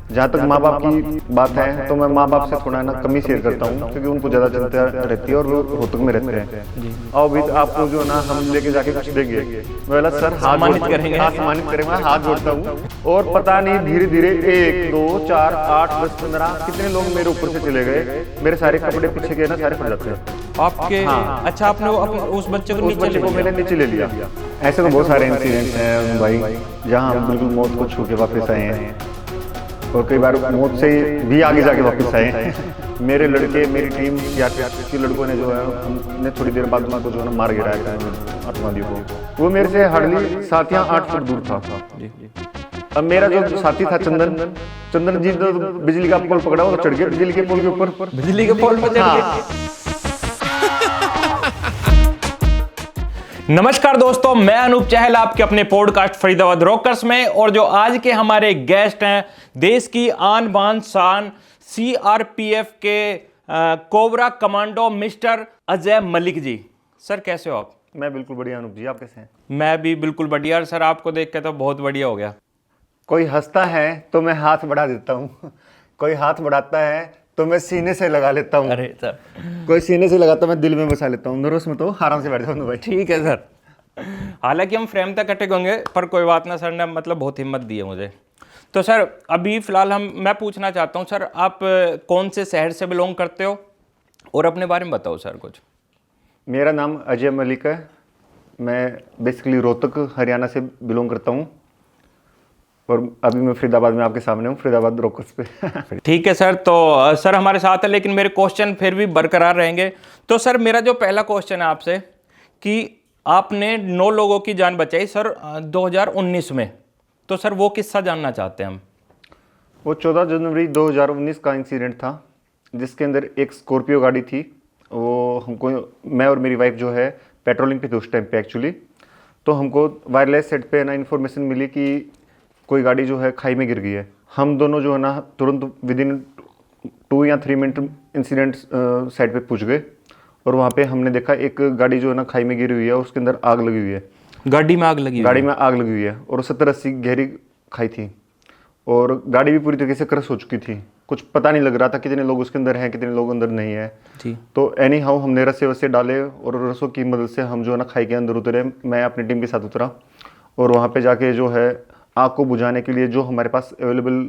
जहाँ तक माँ बाप की बात है तो मैं माँ बाप से थोड़ा ना कम ही शेयर करता हूँ, क्योंकि उनको ज़्यादा चिंता रहती है और वो रोहतक में रहते हैं। और भी आपको जो ना हम लेके जाके कुछ देंगे, बोला सर हाथ करेंगे। हाँ सम्मानित करेंगे, मैं हाथ जोड़ता हूँ। और पता नहीं धीरे धीरे 1 2 4 8 10 15 कितने लोग मेरे ऊपर से चले गए, मेरे सारे कपड़े पीछे के ना सारे फट जाते हैं। आपके हाँ। अच्छा, आपने उस बच्चे को उस नीचे बच्चे ले को लिया? मैंने नीचे ले लिया। ऐसे तो बहुत सारे इंसिडेंट्स हैं भाई, जहाँ हम बिल्कुल मौत को छू के वापस आए हैं, और कई बार मौत से भी आगे जाके वापस आए हैं। मेरे लड़के, मेरी टीम सीआरपीएफ के लड़कों ने जो है, हमने थोड़ी देर बाद उनको जो है ना मार गिराया आतंकवादियों को। वो मेरे से हार्डली 7 या 8 फुट दूर था। अब मेरा जो साथी था चंदन जी, तो बिजली का पोल पकड़ा, वो चढ़ गया बिजली के पोल के ऊपर। बिजली के पोल पर चढ़ हाँ। गए। नमस्कार दोस्तों, मैं अनूप चहल आपके अपने पॉडकास्ट फरीदाबाद रॉकर्स में, और जो आज के हमारे गेस्ट हैं, देश की आन बान शान सीआरपीएफ के cobra commando mister Ajay Malik ji. Sir कैसे हो आप? मैं बिल्कुल बढ़िया अनूप जी, आप कैसे हैं? मैं भी बिल्कुल बढ़िया। सर आपको देख के तो बहुत बढ़िया हो गया। कोई हंसता है तो मैं हाथ बढ़ा देता हूँ, कोई हाथ बढ़ाता है तो मैं सीने से लगा लेता हूँ। अरे सर, कोई सीने से लगाता मैं दिल में बसा लेता हूँ, नर्वस में तो आराम से बैठ जाऊँ भाई। ठीक है सर। हालांकि हम फ्रेम तक कटे होंगे, पर कोई बात ना, सर ने मतलब बहुत हिम्मत दी है मुझे। तो सर अभी फिलहाल मैं पूछना चाहता हूँ, सर आप कौन से शहर से बिलोंग करते हो, और अपने बारे में बताओ सर कुछ। मेरा नाम अजय मलिक है, मैं बेसिकली रोहतक हरियाणा से बिलोंग करता हूँ, और अभी मैं फरीदाबाद में आपके सामने हूँ, फरीदाबाद रॉकर्स पे। ठीक है सर। तो सर हमारे साथ है, लेकिन मेरे क्वेश्चन फिर भी बरकरार रहेंगे। तो सर मेरा जो पहला क्वेश्चन है आपसे, कि आपने 9 लोगों की जान बचाई सर 2019 में, तो सर वो किस्सा जानना चाहते हैं हम। वो 14 जनवरी 2019 का इंसिडेंट था, जिसके अंदर एक स्कॉर्पियो गाड़ी थी। वो हमको, मैं और मेरी वाइफ जो है पेट्रोलिंग पे थे उस टाइम पे एक्चुअली। तो हमको वायरलेस सेट पे ना इन्फॉर्मेशन मिली कि कोई गाड़ी जो है खाई में गिर गई है। हम दोनों जो है ना तुरंत विद इन 2 या 3 मिनट इंसिडेंट साइट पे पहुंच गए, और वहाँ पे हमने देखा एक गाड़ी जो है ना खाई में गिरी हुई है, उसके अंदर आग लगी हुई है। गाड़ी में आग लगी हुई है? गाड़ी में आग लगी हुई है, और 70-80 गहरी खाई थी, और गाड़ी भी पूरी तरीके से क्रश हो चुकी थी। कुछ पता नहीं लग रहा था कितने लोग उसके अंदर हैं, कितने लोग अंदर नहीं है जी। तो एनी हाउ हमने रस्से वस्से डाले, और रस्सों की मदद से हम जो है ना खाई के अंदर उतरे। मैं अपनी टीम के साथ उतरा, और वहाँ पे जाके जो है आग को बुझाने के लिए जो हमारे पास अवेलेबल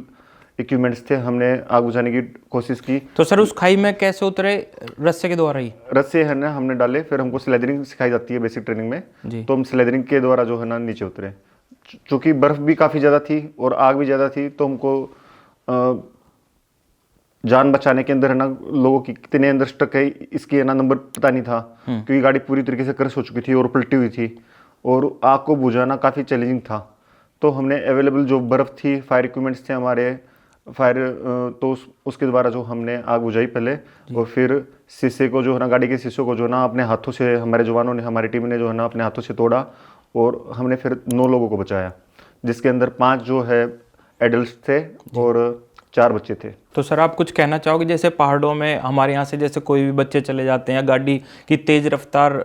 इक्विपमेंट्स थे, हमने आग बुझाने की कोशिश की। तो सर उस खाई में कैसे उतरे? रस्से के द्वारा ही? रस्से है ना हमने डाले, फिर हमको स्लेदरिंग सिखाई जाती है बेसिक ट्रेनिंग में जी। तो हम स्लेदरिंग के द्वारा जो है ना नीचे उतरे। चूँकि बर्फ़ भी काफ़ी ज़्यादा थी और आग भी ज़्यादा थी, तो हमको जान बचाने के अंदर है ना लोगों की कितने अंदर स्टक है इसकी है ना नंबर पता नहीं था, क्योंकि गाड़ी पूरी तरीके से क्रश हो चुकी थी और पलटी हुई थी, और आग को बुझाना काफ़ी चैलेंजिंग था। तो हमने अवेलेबल जो बर्फ़ थी, फायर इक्विपमेंट्स थे हमारे, फायर तो उसके द्वारा जो हमने आग बुझाई पहले, और फिर शीशे को जो है ना, गाड़ी के शीशों को जो है ना अपने हाथों से हमारे जवानों ने, हमारी टीम ने जो है ना अपने हाथों से तोड़ा, और हमने फिर 9 लोगों को बचाया, जिसके अंदर 5 जो है एडल्ट थे और 4 बच्चे थे। तो सर आप कुछ कहना चाहोगे, जैसे पहाड़ों में हमारे यहाँ से जैसे कोई भी बच्चे चले जाते हैं, गाड़ी की तेज़ रफ्तार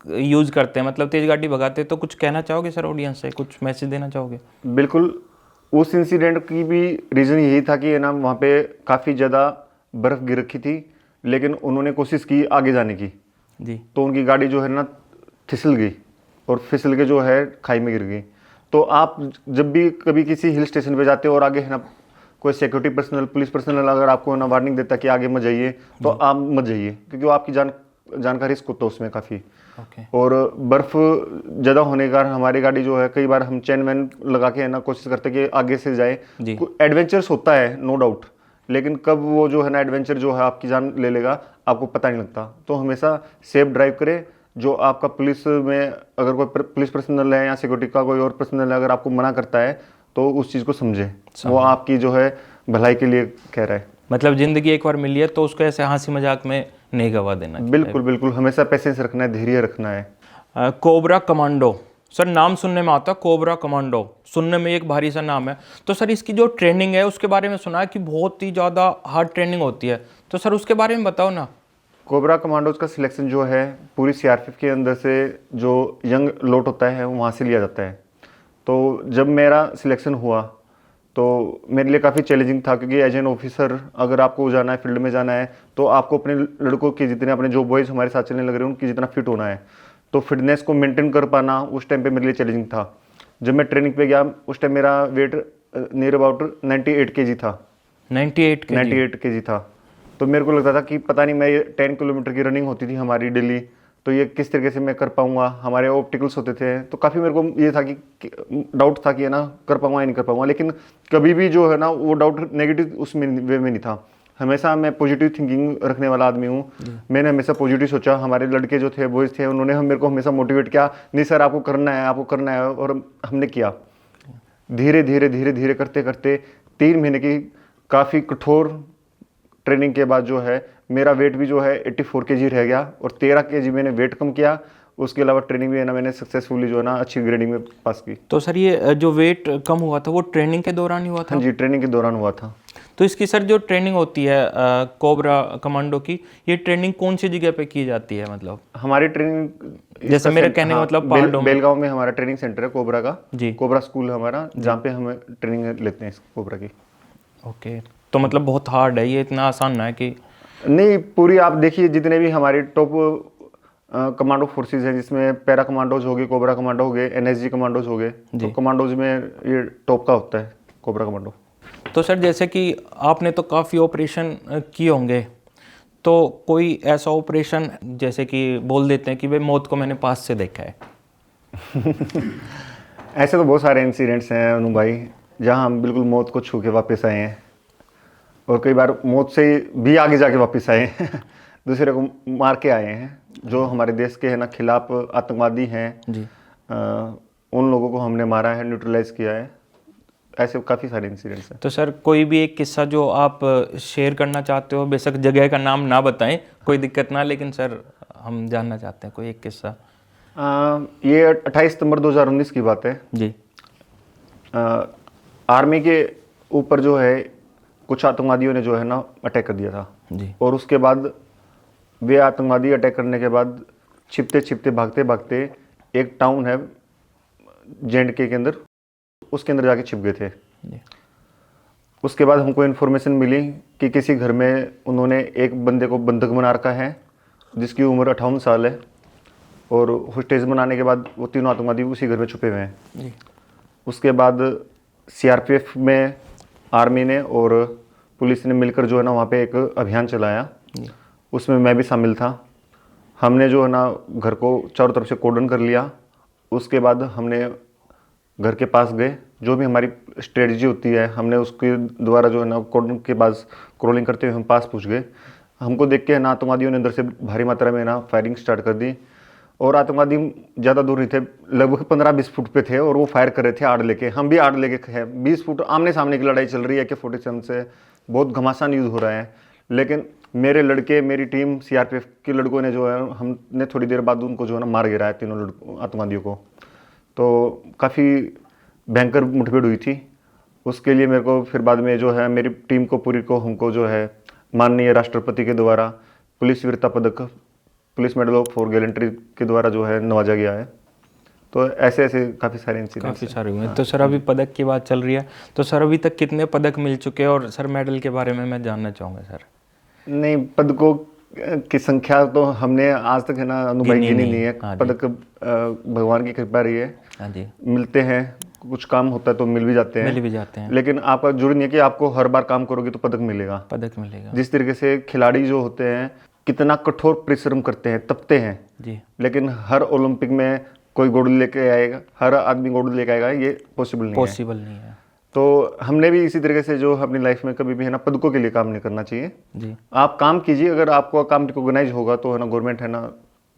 यूज़ करते हैं, मतलब तेज़ गाड़ी भगाते हैं, तो कुछ कहना चाहोगे सर ऑडियंस से, कुछ मैसेज देना चाहोगे? बिल्कुल, उस इंसिडेंट की भी रीज़न यही था कि है ना वहाँ पे काफ़ी ज़्यादा बर्फ़ गिर रखी थी, लेकिन उन्होंने कोशिश की आगे जाने की जी। तो उनकी गाड़ी जो है ना फिसल गई, और फिसल के जो है खाई में गिर गई। तो आप जब भी कभी किसी हिल स्टेशन पे जाते हो और आगे है ना कोई सिक्योरिटी पर्सनल, पुलिस पर्सनल अगर आपको ना वार्निंग देता कि आगे मत जाइए, तो आप मत जाइए, क्योंकि वो आपकी जान का रिस्क होता है उसमें काफ़ी। और बर्फ़ ज़्यादा होने के कारण हमारी गाड़ी जो है, कई बार हम चैन वैन लगा के है ना कोशिश करते कि आगे से जाए। एडवेंचर्स होता है नो डाउट, लेकिन कब वो जो है ना एडवेंचर जो है आपकी जान ले लेगा आपको पता नहीं लगता। तो हमेशा सेफ ड्राइव करें। जो आपका पुलिस में अगर कोई पुलिस पर्सनल है या सिक्योरिटी का कोई और पर्सनल है, अगर आपको मना करता है तो उस चीज़ को समझें, वो आपकी जो है भलाई के लिए कह रहा है। मतलब ज़िंदगी एक बार मिली है तो उसको ऐसे हंसी मजाक में नहीं गवा देना। बिल्कुल बिल्कुल, हमेशा पेशेंस रखना है, धैर्य रखना है। कोबरा कमांडो, सर नाम सुनने में आता, कोबरा कमांडो सुनने में एक भारी सा नाम है, तो सर इसकी जो ट्रेनिंग है उसके बारे में सुना है कि बहुत ही ज़्यादा हार्ड ट्रेनिंग होती है, तो सर उसके बारे में बताओ ना। कोबरा कमांडोज का सिलेक्शन जो है पूरी सीआरपीएफ के अंदर से जो यंग लोट होता है वहाँ से लिया जाता है। तो जब मेरा सिलेक्शन हुआ तो मेरे लिए काफ़ी चैलेंजिंग था, क्योंकि एज एन ऑफिसर अगर आपको जाना है, फील्ड में जाना है, तो आपको अपने लड़कों के जितने, अपने जो बॉयज़ हमारे साथ चलने लग रहे हैं उनकी जितना फिट होना है, तो फिटनेस को मेंटेन कर पाना उस टाइम पे मेरे लिए चैलेंजिंग था। जब मैं ट्रेनिंग पे गया उस टाइम मेरा वेट नियर अबाउट 98 kg था। 98 के 98 kg था। तो मेरे को लगता था कि पता नहीं, मैं ये 10 किलोमीटर की रनिंग होती थी हमारी डेली, तो ये किस तरीके से मैं कर पाऊंगा। हमारे ऑप्टिकल्स होते थे, तो काफ़ी मेरे को ये था कि डाउट था कि है ना, कर पाऊंगा या नहीं कर पाऊंगा। लेकिन कभी भी जो है ना वो डाउट नेगेटिव उसमें वे में नहीं था। हमेशा मैं पॉजिटिव थिंकिंग रखने वाला आदमी हूँ। मैंने हमेशा पॉजिटिव सोचा। हमारे लड़के जो थे, बॉयज़ थे, उन्होंने मेरे को हमेशा मोटिवेट किया, नहीं सर आपको करना है, आपको करना है। और हमने किया। धीरे धीरे धीरे धीरे करते करते 3 महीने की काफ़ी कठोर ट्रेनिंग के बाद जो है मेरा वेट भी जो है 84 kg रह गया, और 13 kg मैंने वेट कम किया। उसके अलावा ट्रेनिंग भी है ना, मैंने सक्सेसफुली जो है ना अच्छी ग्रेडिंग में पास की। तो सर ये जो वेट कम हुआ था वो ट्रेनिंग के दौरान ही हुआ था? हाँ जी, ट्रेनिंग के दौरान हुआ था। तो इसकी सर जो ट्रेनिंग होती है कोबरा कमांडो की, ये ट्रेनिंग कौन सी जगह पे की जाती है? मतलब हमारी ट्रेनिंग जैसे मेरे कहने का मतलब पहाड़ों में। बेलगांव में हमारा ट्रेनिंग सेंटर है कोबरा का जी। कोबरा स्कूल है हमारा, जहाँ पे हम ट्रेनिंग लेते हैं इस कोबरा की। ओके, तो मतलब बहुत हार्ड है ये, इतना आसान ना है कि? नहीं, पूरी आप देखिए जितने भी हमारे टॉप कमांडो फोर्सेस हैं, जिसमें पैरा कमांडोज हो गए, कोबरा कमांडो हो गए, एनएसजी कमांडोज हो गए, तो कमांडोज में ये टॉप का होता है कोबरा कमांडो। तो सर जैसे कि आपने तो काफ़ी ऑपरेशन किए होंगे, तो कोई ऐसा ऑपरेशन जैसे कि बोल देते हैं कि भाई मौत को मैंने पास से देखा है? ऐसे तो बहुत सारे इंसिडेंट्स हैं अनु भाई, जहाँ हम बिल्कुल मौत को छू के वापस आए हैं, और कई बार मौत से भी आगे जाके वापस आए हैं। दूसरे को मार के आए हैं। जो हमारे देश के है ना खिलाफ आतंकवादी हैं जी। उन लोगों को हमने मारा है, न्यूट्रलाइज किया है। ऐसे काफ़ी सारे इंसिडेंट्स हैं। तो सर कोई भी एक किस्सा जो आप शेयर करना चाहते हो, बेशक जगह का नाम ना बताएं, कोई दिक्कत ना, लेकिन सर हम जानना चाहते हैं कोई एक किस्सा। ये 28 सितंबर 2019 की बात है जी। आर्मी के ऊपर जो है कुछ आतंकवादियों ने जो है ना अटैक कर दिया था जी। और उसके बाद वे आतंकवादी अटैक करने के बाद छिपते छिपते भागते भागते एक टाउन है J&K के अंदर, उसके अंदर जाके छिप गए थे। जी। उसके बाद हमको इन्फॉर्मेशन मिली कि किसी घर में उन्होंने एक बंदे को बंधक बना रखा है जिसकी उम्र 58 साल है, और होस्टेज बनाने के बाद वो तीनों आतंकवादी उसी घर में छुपे हुए हैं। जी। उसके बाद CRPF में आर्मी ने और पुलिस ने मिलकर जो है ना वहाँ पे एक अभियान चलाया। उसमें मैं भी शामिल था। हमने जो है ना घर को चारों तरफ से कोर्डन कर लिया। उसके बाद हमने घर के पास गए, जो भी हमारी स्ट्रेटजी होती है हमने उसके द्वारा जो है ना कोर्डन के पास क्रॉलिंग करते हुए हम पास पहुँच गए। हमको देख के ना आतंकवादियों ने अंदर से भारी मात्रा में ना फायरिंग स्टार्ट कर दी, और आतंकवादी ज़्यादा दूर नहीं थे, लगभग 15-20 फुट पे थे, और वो फायर कर रहे थे आड़ लेके। हम भी आड़ लेके हैं। 20 फुट आमने सामने की लड़ाई चल रही है कि 47 से बहुत घमासान यूज़ हो रहा है। लेकिन मेरे लड़के, मेरी टीम CRPF के लड़कों ने जो है, हमने थोड़ी देर बाद उनको जो है ना मार गिराया, तीनों लड़कों आतंकवादियों को। तो काफ़ी भयंकर मुठभेड़ हुई थी। उसके लिए मेरे को फिर बाद में जो है मेरी टीम को पूरी को हमको जो है माननीय राष्ट्रपति के द्वारा पुलिस वीरता पदक, police medal of for gallantry के द्वारा जो है नवाजा गया है। तो ऐसे ऐसे काफ़ी सारे इंसिडेंट्स काफ़ी सारे हुए। तो सर अभी पदक की बात चल रही है, तो सर अभी तक कितने पदक मिल चुके हैं, और सर मेडल के बारे में मैं जानना चाहूँगा सर। नहीं, पदकों की संख्या तो हमने आज तक है ना अनुभव गिनी नहीं है। हाँ जी। पदक भगवान की कृपा रही है। हाँ जी। मिलते हैं, कुछ काम होता है तो मिल भी जाते हैं। मिल भी जाते हैं। लेकिन आपका जरूरी नहीं है कि आपको हर बार काम करोगे तो पदक मिलेगा। पदक मिलेगा। जिस तरीके से खिलाड़ी जो होते हैं कितना कठोर परिश्रम करते हैं, तपते हैं, जी। लेकिन हर ओलंपिक में कोई गोल्ड लेके आएगा, हर आदमी गोल्ड लेके आएगा, ये पॉसिबल नहीं है। पॉसिबल नहीं है। तो हमने भी इसी तरीके से जो अपनी लाइफ में कभी भी है ना पदकों के लिए काम नहीं करना चाहिए। जी। आप काम कीजिए, अगर आपको काम रिकॉग्नाइज होगा तो है ना गवर्नमेंट है ना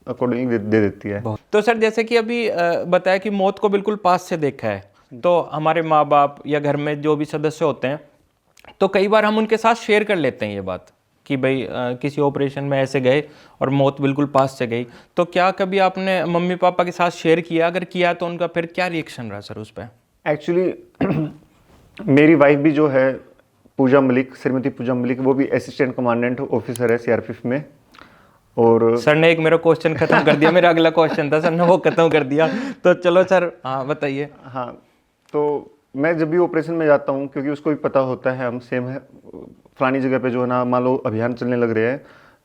अकॉर्डिंगली दे देती है। तो सर जैसे कि अभी बताया कि मौत को बिल्कुल पास से देखा है, तो हमारे माँ बाप या घर में जो भी सदस्य होते हैं, तो कई बार हम उनके साथ शेयर कर लेते हैं ये बात कि भाई किसी ऑपरेशन में ऐसे गए और मौत बिल्कुल पास से गई। तो क्या कभी आपने मम्मी पापा के साथ शेयर किया? अगर किया तो उनका फिर क्या रिएक्शन रहा सर उस पर? एक्चुअली मेरी वाइफ भी जो है पूजा मलिक, श्रीमती पूजा मलिक, वो भी असिस्टेंट कमांडेंट ऑफिसर है CRPF में। और सर ने एक मेरा क्वेश्चन खत्म कर दिया। मेरा अगला क्वेश्चन था, सर ने वो खत्म कर दिया। तो चलो सर, हाँ बताइए। हाँ, तो मैं जब भी ऑपरेशन में जाता हूँ, क्योंकि उसको भी पता होता है हम सेम है फलानी जगह पे जो है ना, मान लो अभियान चलने लग रहे हैं,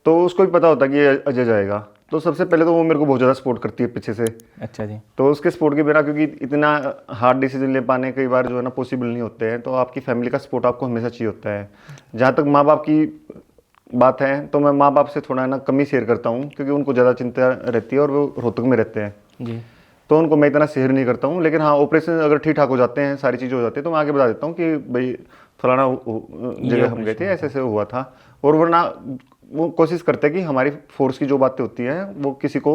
तो उसको भी पता होता है कि ये अजय जाएगा, तो सबसे पहले तो वो मेरे को बहुत ज़्यादा सपोर्ट करती है पीछे से। अच्छा जी। तो उसके सपोर्ट के बिना, क्योंकि इतना हार्ड डिसीजन ले पाने कई बार जो है ना पॉसिबल नहीं होते हैं, तो आपकी फैमिली का सपोर्ट आपको हमेशा चाहिए होता है। जहाँ तक माँ बाप की बात है, तो मैं माँ बाप से थोड़ा ना कम ही शेयर करता हूँ, क्योंकि उनको ज़्यादा चिंता रहती है और वो रोहतक में रहते हैं, जी। तो उनको मैं इतना शेयर नहीं करता हूँ। लेकिन हाँ, ऑपरेशन अगर ठीक ठाक हो जाते हैं, सारी चीज़ें हो जाती है, तो मैं आगे बता देता हूँ कि भाई फलाना जगह हम गए थे, ऐसे ऐसे हुआ था। और वरना वो कोशिश करते हैं कि हमारी फोर्स की जो बातें होती हैं वो किसी को,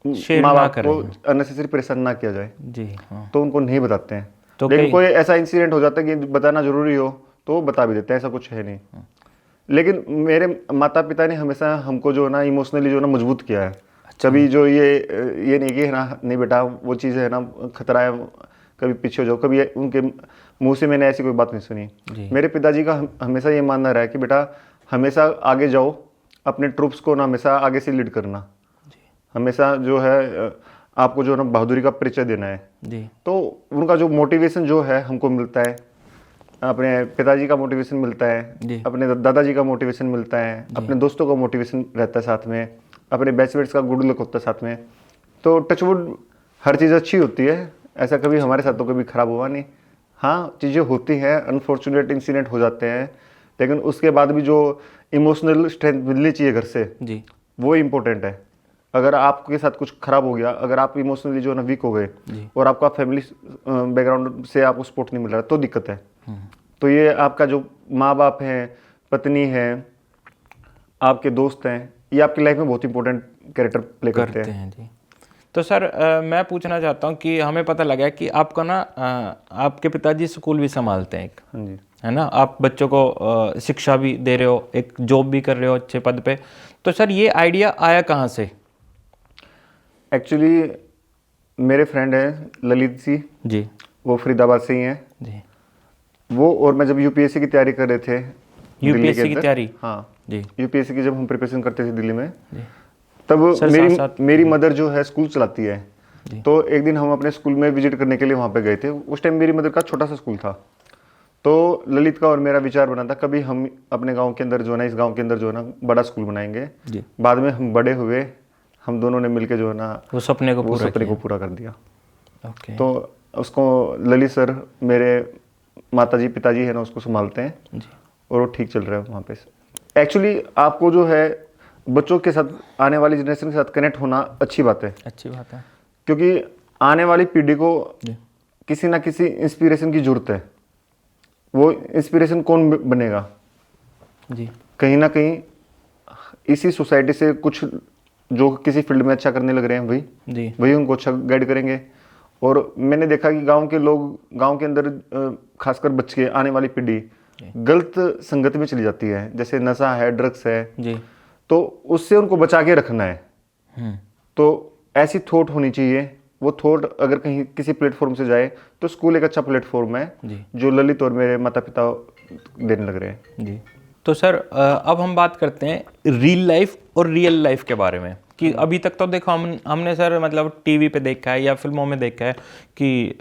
शेयर माँ ना बाप करें। को अननेसेसरी परेशान ना किया जाए, जी हाँ। तो उनको नहीं बताते हैं। तो लेकिन कई- कोई ऐसा इंसिडेंट हो जाता है कि बताना जरूरी हो तो वो बता भी देते हैं, ऐसा कुछ है नहीं। लेकिन मेरे माता पिता ने हमेशा हमको जो है ना इमोशनली जो है ना मजबूत किया है। कभी जो ये नहीं कि है ना, नहीं बेटा वो चीज़ है ना खतरा है, कभी पीछे हो जाओ, कभी उनके मुंह से मैंने ऐसी कोई बात नहीं सुनी। जी। मेरे पिताजी का हमेशा ये मानना रहा है कि बेटा हमेशा आगे जाओ, अपने ट्रूप्स को ना हमेशा आगे से लीड करना, हमेशा जो है आपको जो है ना बहादुरी का परिचय देना है। जी। तो उनका जो मोटिवेशन जो है हमको मिलता है, अपने पिताजी का मोटिवेशन मिलता है, जी। अपने दादाजी का मोटिवेशन मिलता है, अपने दोस्तों का मोटिवेशन रहता है साथ में, अपने बैचमेट्स का गुड लक होता है साथ में। तो टचवुड हर चीज़ अच्छी होती है, ऐसा कभी हमारे साथ तो कभी खराब हुआ नहीं। हाँ, चीज़ें होती हैं, अनफॉर्चुनेट इंसिडेंट हो जाते हैं, लेकिन उसके बाद भी जो इमोशनल स्ट्रेंथ मिलनी चाहिए घर से, जी। वो इम्पोर्टेंट है। अगर आपके साथ कुछ खराब हो गया, अगर आप इमोशनली जो है ना वीक हो गए और आपका फैमिली बैकग्राउंड से आपको सपोर्ट नहीं मिल रहा, तो दिक्कत है। तो ये आपका जो माँ बाप हैं, पत्नी है, आपके दोस्त हैं, ये आपकी लाइफ में बहुत इंपॉर्टेंट कैरेक्टर प्ले करते हैं। जी। तो सर मैं पूछना चाहता हूँ कि हमें पता लगा कि आपका ना आपके पिताजी स्कूल भी संभालते हैं एक, हाँ जी। है ना, आप बच्चों को शिक्षा भी दे रहे हो, एक जॉब भी कर रहे हो अच्छे पद पे, तो सर ये आइडिया आया कहाँ से? एक्चुअली मेरे फ्रेंड हैं ललित जी, वो फरीदाबाद से ही हैं जी। वो, और मैं जब यूपीएससी की तैयारी कर रहे थे दिल्ली के यूपीएससी की अंदर, तैयारी? हाँ जी। यूपीएससी की जब हम प्रिपरेशन करते थे दिल्ली में, जी। तब सर, साथ-साथ- मेरी मदर जो है स्कूल चलाती है। जी। तो एक दिन हम अपने स्कूल में विजिट करने के लिए वहाँ पे गए थे। उस टाइम मेरी मदर का छोटा सा स्कूल था, तो ललित का और मेरा विचार बना था कभी हम अपने गांव के अंदर जो है ना, इस गांव के अंदर जो है ना बड़ा स्कूल बनाएंगे। जी। बाद में हम बड़े हुए, हम दोनों ने मिलकर जो है ना वो सपने को पूरा कर दिया। ओके। तो उसको ललित सर मेरे माताजी पिताजी है ना उसको संभालते हैं, जी। और वो ठीक चल रहा है वहाँ पे। एक्चुअली आपको जो है बच्चों के साथ, आने वाली जनरेशन के साथ कनेक्ट होना अच्छी बात है, अच्छी बात है। क्योंकि आने वाली पीढ़ी को जी। किसी ना किसी इंस्पिरेशन की जरूरत है। वो इंस्पिरेशन कौन बनेगा? जी। कहीं ना कहीं इसी सोसाइटी से कुछ जो किसी फील्ड में अच्छा करने लग रहे हैं जी। वही उनको अच्छा गाइड करेंगे। और मैंने देखा कि गांव के लोग, गांव के अंदर खासकर बच्चे, आने वाली पीढ़ी गलत संगत में चली जाती है, जैसे नशा है, ड्रग्स है, जी। तो उससे उनको बचा के रखना है। तो ऐसी थॉट होनी चाहिए। वो थॉट अगर कहीं किसी प्लेटफॉर्म से जाए तो स्कूल एक अच्छा प्लेटफॉर्म है जी। जो ललित और मेरे माता पिता देने लग रहे हैं। जी। तो सर अब हम बात करते हैं रियल लाइफ और रियल लाइफ के बारे में, कि अभी तक तो देखो हमने सर मतलब टीवी पे देखा है या फिल्मों में देखा है कि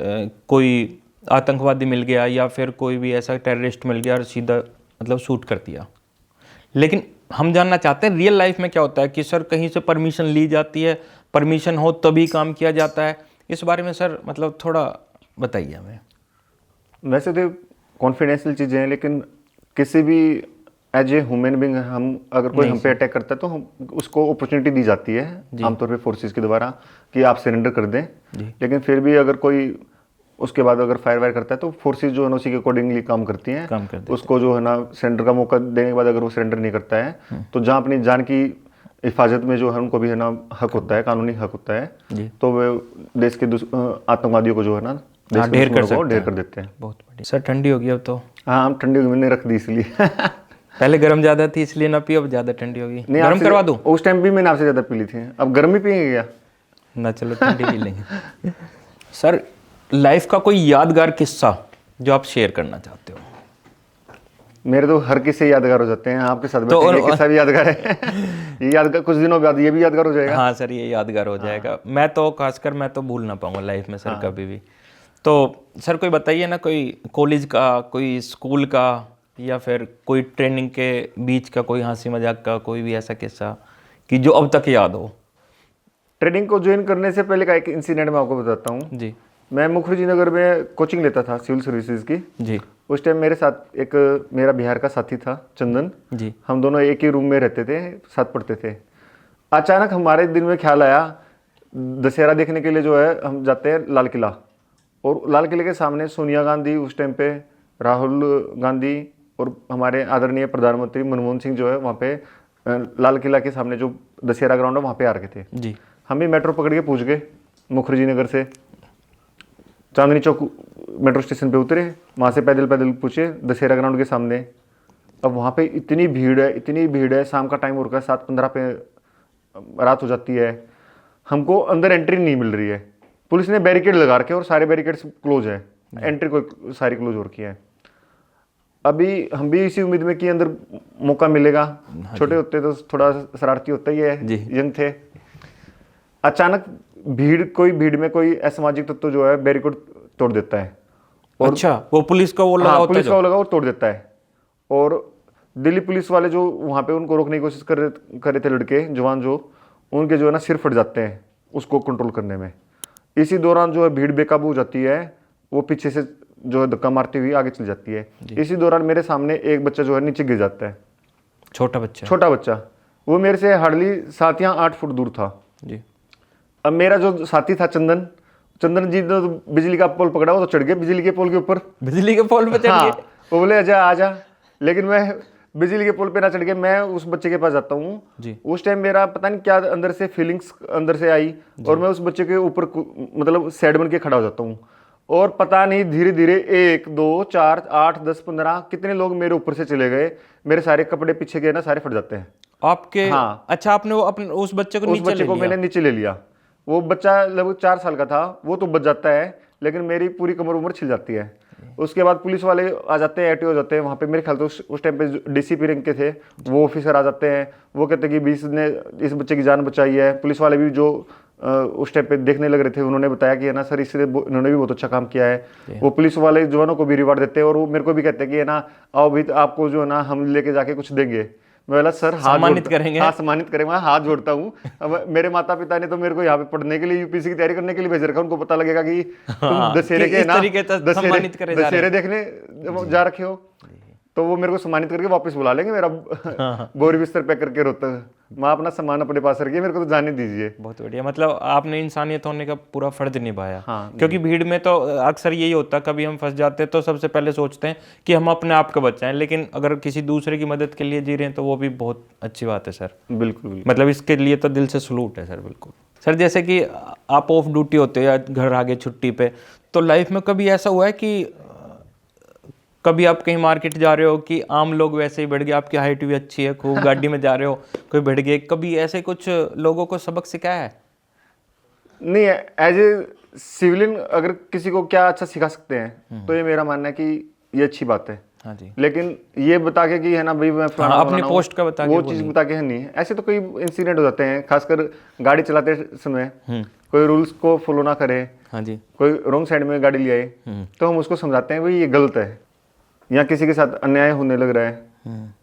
कोई आतंकवादी मिल गया या फिर कोई भी ऐसा टेररिस्ट मिल गया और सीधा मतलब शूट कर दिया। लेकिन हम जानना चाहते हैं रियल लाइफ में क्या होता है, कि सर कहीं से परमिशन ली जाती है, परमिशन हो तभी काम किया जाता है। इस बारे में सर मतलब थोड़ा बताइए हमें। वैसे तो कॉन्फिडेंशियल चीज़ें हैं, लेकिन किसी भी एज ए ह्यूमन बीइंग हम अगर कोई हम पे अटैक करता है तो हम उसको अपॉर्चुनिटी दी जाती है आमतौर पे फोर्सेस के द्वारा कि आप सरेंडर कर दें। लेकिन फिर भी अगर कोई उसके बाद अगर फायर वायर करता है तो फोर्सेस जो है ना उसी के अकॉर्डिंगली काम करती हैं। उसको जो है ना सरेंडर का मौका देने के बाद अगर वो सरेंडर नहीं करता है तो जहाँ अपनी जान की हिफाजत में जो है उनको भी है ना हक होता है, कानूनी हक होता है, तो वे देश के आतंकवादियों को जो है ना ढेर कर देते हैं। बहुत बढ़िया। सर ठंडी होगी अब तो? हाँ, हम ठंडी होगी, मैंने रख दी इसलिए। पहले गर्म ज्यादा थी इसलिए ना पी, अब ज्यादा ठंडी होगी। गर्म करवा दूं? उस टाइम भी मैंने आपसे ज्यादा पी ली थी, अब गर्म ही पिएंगे क्या? ना चलो ठंडी पी लेंगे। सर लाइफ का कोई यादगार किस्सा जो आप शेयर करना चाहते हो? मेरे तो हर किस्से यादगार हो जाते हैं, आपके साथ बैठे ये किस्सा भी यादगार है। ये यादगार, कुछ दिनों बाद ये भी यादगार हो जाएगा। हाँ सर, ये यादगार हो जाएगा। मैं तो खासकर मैं तो भूल ना पाऊंगा लाइफ में सर कभी भी। तो सर कोई बताइए ना, कोई कॉलेज का, कोई स्कूल का, या फिर कोई ट्रेनिंग के बीच का कोई हंसी मजाक का कोई भी ऐसा किस्सा कि जो अब तक याद हो। ट्रेनिंग को ज्वाइन करने से पहले का एक इंसिडेंट मैं आपको बताता हूँ। जी मैं मुखर्जी नगर में कोचिंग लेता था सिविल सर्विसेज की। जी उस टाइम मेरे साथ एक मेरा बिहार का साथी था चंदन। जी हम दोनों एक ही रूम में रहते थे, साथ पढ़ते थे। अचानक हमारे दिन में ख्याल आया, दशहरा देखने के लिए जो है हम जाते हैं लाल किला, और लाल किले के सामने सोनिया गांधी, उस टाइम पे राहुल गांधी और हमारे आदरणीय प्रधानमंत्री मनमोहन सिंह जो है वहाँ पे लाल किला के सामने जो दशहरा ग्राउंड है वहाँ पे आ रखे थे। जी हम भी मेट्रो पकड़ के पहुँच गए मुखर्जी नगर से, चांदनी चौक मेट्रो स्टेशन पे उतरे, वहाँ से पैदल पैदल पूछे दशहरा ग्राउंड के सामने। अब वहाँ पे इतनी भीड़ है, इतनी भीड़ है, शाम का टाइम हो रखा है, 7:15 पे रात हो जाती है, हमको अंदर एंट्री नहीं मिल रही है। पुलिस ने बैरिकेड लगा रखे और सारे बैरिकेड्स क्लोज है, एंट्री को सारी क्लोज हो रखी है। अभी हम भी इसी उम्मीद में कि अंदर मौका मिलेगा, छोटे होते तो थोड़ा शरारती होता ही है, यंग थे। अचानक भीड़ में कोई असामाजिक तत्व जो है बैरिकेड तोड़ देता है। और अच्छा, वो पुलिस का वो लगा होता है पुलिस का वो लगा और तोड़ देता है। और दिल्ली पुलिस वाले जो वहाँ पे उनको रोकने की कोशिश कर रहे थे लड़के जवान, जो उनके जो है ना सिर फट जाते हैं उसको कंट्रोल करने में। इसी दौरान जो है भीड़ बेकाबू हो जाती है, वो पीछे से जो है धक्का मारती हुई आगे चली जाती है। इसी दौरान मेरे सामने एक बच्चा जो है नीचे गिर जाता है, छोटा बच्चा। वो मेरे से हार्डली 7 या 8 फुट दूर था जी। अब मेरा जो साथी था चंदन जी ने तो बिजली का पोल पकड़ा, वो तो चढ़ गए बिजली के पोल के ऊपर। बिजली के पोल पे चढ़ हाँ, गए? वो बोले आजा, लेकिन मैं बिजली के पोल पे ना चढ़ के मैं उस बच्चे के पास जाता हूँ। उस टाइम मेरा पता नहीं क्या अंदर से फीलिंग्स अंदर से आई, और मैं उस बच्चे के ऊपर मतलब साइड बन के खड़ा हो जाता हूँ, और पता नहीं धीरे धीरे 1 2 4 8 10 15 कितने लोग मेरे ऊपर से चले गए। मेरे सारे कपड़े पीछे गए ना, सारे फट जाते हैं आपके। हाँ। अच्छा, आपने वो अपने उस बच्चे को मैंने नीचे ले लिया। वो बच्चा लगभग 4 साल का था, वो तो बच जाता है, लेकिन मेरी पूरी कमर उम्र छिल जाती है। उसके बाद पुलिस वाले आ जाते हैं, एटीओ हो जाते हैं वहाँ पे। मेरे ख्याल तो उस टाइम पे डीसीपी रैंक के थे वो ऑफिसर आ जाते हैं। वो कहते हैं कि 20 ने इस बच्चे की जान बचाई है। पुलिस वाले भी जो उस टाइम पे देखने लग रहे थे, उन्होंने बताया कि है ना सर, इससे इन्होंने भी बहुत अच्छा काम किया है। वो पुलिस वाले जवानों को भी रिवार्ड देते हैं, और वो मेरे को भी कहते हैं कि है ना आओ भी, आपको जो है ना हम लेके जाके कुछ देंगे। मैं बोला सर सम्मानित करेंगे। हाँ, सम्मानित करेंगे, मैं हाथ जोड़ता हूँ। अब मेरे माता पिता ने तो मेरे को यहाँ पे पढ़ने के लिए, यूपीएससी की तैयारी करने के लिए भेज रखा। उनको पता लगेगा कि तुम दशहरे के ना दशहरे देखने जा रखे हो, तो वो मेरे को सम्मानित करके वापस बुला लेंगे। मेरा बोरी बिस्तर पैक करके रोता, मैं अपना सामान अपने पास रखिए, मेरे को तो जाने दीजिए। बहुत बढ़िया, मतलब आपने इंसानियत होने का पूरा फर्ज निभाया। हाँ, क्योंकि भीड़ में तो अक्सर यही होता, कभी हम फंस जाते हैं तो सबसे पहले सोचते हैं कि हम अपने आप को बचाएं, लेकिन अगर किसी दूसरे की मदद के लिए जी रहे हैं तो वो भी बहुत अच्छी बात है सर। बिल्कुल। मतलब इसके लिए तो दिल से सलूट है सर। बिल्कुल सर, जैसे कि आप ऑफ ड्यूटी होते हो या घर आगे छुट्टी पे, तो लाइफ में कभी ऐसा हुआ है कि कभी आप कहीं मार्केट जा रहे हो कि आम लोग वैसे ही बढ़ गए, आपकी हाइट भी अच्छी है, खूब गाड़ी में जा रहे हो, कोई बढ़ गए, कभी ऐसे कुछ लोगों को सबक सिखाया है? नहीं, एज ए सिविलियन अगर किसी को क्या अच्छा सिखा सकते हैं तो ये मेरा मानना है कि ये अच्छी बात है। हाँ जी। लेकिन ये बता के कि है ना भाई मैं फलाना अपनी पोस्ट का बता के वो चीज़ बता के है नहीं। ऐसे तो कई इंसिडेंट हो जाते हैं, खासकर गाड़ी चलाते समय कोई रूल्स को फॉलो ना करे। हाँ जी। कोई रॉन्ग साइड में गाड़ी ले आए तो हम उसको समझाते हैं भाई ये गलत है, या किसी के साथ अन्याय होने लग रहा है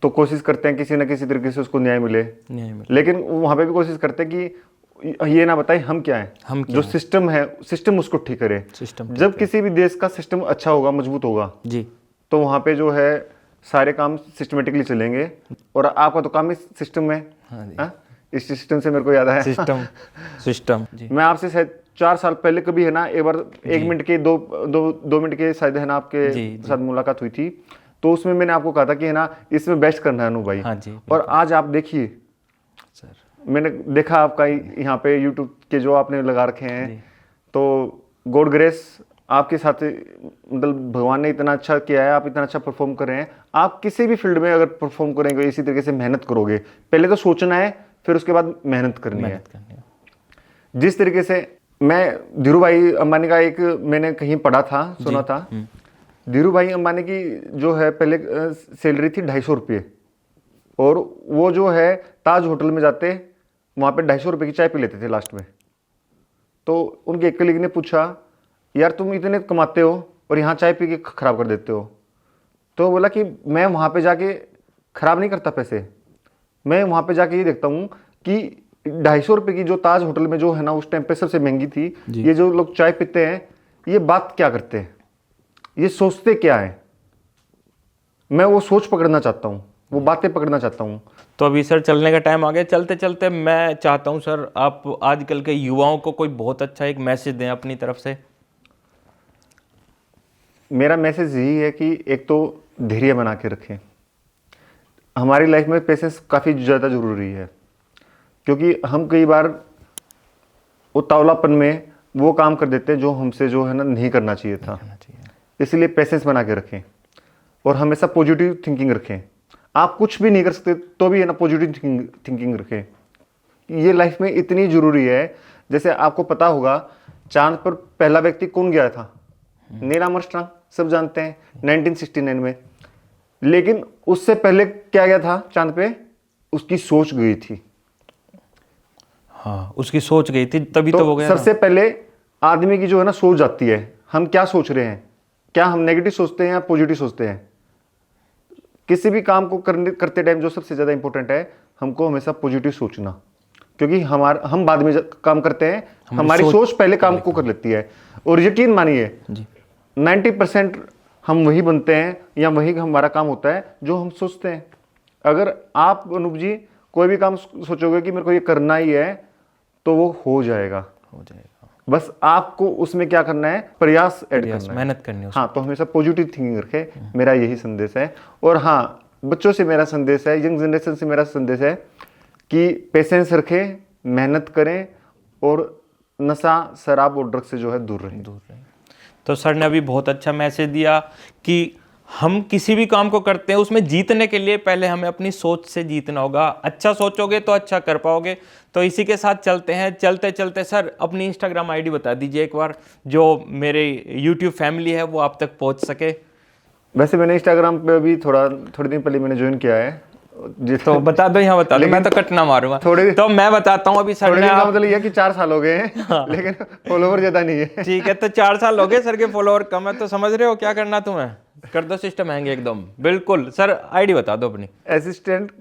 तो कोशिश करते हैं किसी ना किसी तरीके से उसको न्याय मिले। लेकिन वहाँ पे भी कोशिश करते हैं कि ये ना बताए हम क्या हैं, जो सिस्टम है सिस्टम उसको ठीक करे। जब किसी भी देश का सिस्टम अच्छा होगा, मजबूत होगा जी, तो वहाँ पे जो है सारे काम सिस्टमेटिकली चलेंगे। और आपका तो काम इस सिस्टम में। इस सिस्टम से मेरे को याद आया सिस्टम मैं आपसे शायद 4 साल पहले कभी है ना एक बार 1 मिनट के 2 मिनट के शायद है ना आपके साथ मुलाकात हुई थी, तो उसमें मैंने आपको कहा था कि है ना इसमें बेस्ट करना है अनु भाई। और आज आप देखिए सर, मैंने देखा आपका यहाँ पे यूट्यूब के जो आपने लगा रखे हैं, तो गॉड ग्रेस आपके साथ, मतलब भगवान ने इतना अच्छा किया है, आप इतना अच्छा परफॉर्म कर रहे हैं। आप किसी भी फील्ड में अगर परफॉर्म करेंगे, इसी तरीके से मेहनत करोगे, पहले तो सोचना है फिर उसके बाद मेहनत करनी है। जिस तरीके से मैं धीरू भाई अंबानी का एक मैंने कहीं पढ़ा था, सुना था, धीरू भाई अंबानी की जो है पहले सैलरी थी 250 रुपये, और वो जो है ताज होटल में जाते, वहाँ पे 250 रुपये की चाय पी लेते थे लास्ट में। तो उनके एक कलीग ने पूछा यार तुम इतने कमाते हो और यहाँ चाय पी के खराब कर देते हो। तो बोला कि मैं वहाँ पे जाके खराब नहीं करता पैसे, मैं वहाँ पे जाके ये देखता हूँ कि 250 रुपये की जो ताज होटल में जो है ना उस टाइम पे सबसे महंगी थी, ये जो लोग चाय पीते हैं ये बात क्या करते हैं, ये सोचते क्या है। मैं वो सोच पकड़ना चाहता हूँ, वो बातें पकड़ना चाहता हूँ। तो अभी सर चलने का टाइम आ गया, चलते चलते मैं चाहता हूँ सर आप आजकल के युवाओं को कोई बहुत अच्छा एक मैसेज दें अपनी तरफ से। मेरा मैसेज यही है कि एक तो धैर्य बना के रखें। हमारी लाइफ में पेशेंस काफ़ी ज़्यादा ज़रूरी है, क्योंकि हम कई बार उतावलापन में वो काम कर देते हैं जो हमसे जो है ना नहीं करना चाहिए था। इसलिए पेशेंस बना के रखें और हमेशा पॉजिटिव थिंकिंग रखें। आप कुछ भी नहीं कर सकते तो भी है ना पॉजिटिव थिंकिंग रखें। ये लाइफ में इतनी ज़रूरी है। जैसे आपको पता होगा चांद पर पहला व्यक्ति कौन गया था, नील आर्मस्ट्रांग, सब जानते हैं, 1969 में। लेकिन उससे पहले क्या गया था चांद पे, उसकी सोच गई थी। हाँ, उसकी सोच गई थी तभी तो वो गया सबसे पहले आदमी की जो है ना सोच जाती है, हम क्या सोच रहे हैं, क्या हम नेगेटिव सोचते हैं या पॉजिटिव सोचते हैं। किसी भी काम को करते टाइम जो सबसे ज़्यादा इंपॉर्टेंट है, हमको हमेशा पॉजिटिव सोचना, क्योंकि हम बाद में काम करते हैं, हमारी सोच पहले काम को कर लेती है। और यकीन मानिए 90% हम वही बनते हैं या वही हमारा काम होता है जो हम सोचते हैं। अगर आप अनूप जी कोई भी काम सोचोगे कि मेरे को ये करना ही है तो वो हो जाएगा। बस आपको उसमें क्या करना है, प्रयास ऐड करना है, मेहनत करनी है। हाँ, तो हमेशा पॉजिटिव थिंकिंग रखें, मेरा यही संदेश है। और हाँ, बच्चों से मेरा संदेश है, यंग जनरेशन से मेरा संदेश है कि पेशेंस रखें, मेहनत करें और नशा, शराब और ड्रग्स से जो है दूर रहें। तो सर ने अभी बहुत अच्छा मैसेज दिया कि हम किसी भी काम को करते हैं उसमें जीतने के लिए पहले हमें अपनी सोच से जीतना होगा। अच्छा सोचोगे तो अच्छा कर पाओगे। तो इसी के साथ चलते हैं। चलते चलते सर अपनी इंस्टाग्राम आईडी बता दीजिए एक बार, जो मेरे यूट्यूब फैमिली है वो आप तक पहुंच सके। वैसे मैंने इंस्टाग्राम पे अभी थोड़े दिन पहले मैंने ज्वाइन किया है। तो बता दो, यहाँ बता दो, मैं तो कटना मारूंगा। तो मैं बताता हूँ अभी सर ने मतलब ये कि 4 साल हो गए हैं, लेकिन फॉलोवर ज्यादा नहीं है। ठीक है, तो 4 साल हो गए सर के, फॉलोवर कम है, तो समझ रहे हो क्या करना तुम्हें, कर दो सिस्टम हैंग एकदम। बिल्कुल सर, आईडी बता दो अपनी। Assistant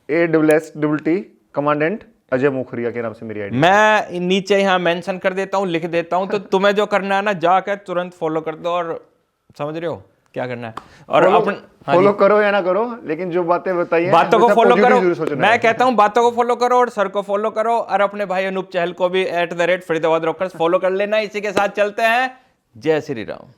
ASST commandant Ajay Mokhariya के नाम से मेरी आईडी। मैं नीचे यहाँ मेंशन कर देता हूँ, लिख देता हूँ, तो तुम्हें जो करना है ना जाकर तुरंत फॉलो कर दो। और समझ रहे हो क्या करना है। और अपन फॉलो करो या ना करो, लेकिन जो बातें बताइए बातों को फॉलो करो। मैं कहता हूँ बातों को फॉलो करो और सर को फॉलो करो, और अपने भाई अनूप चहल को भी @फरीदाबाद रॉकर्स फॉलो कर लेना। इसी के साथ चलते हैं। जय श्री राम।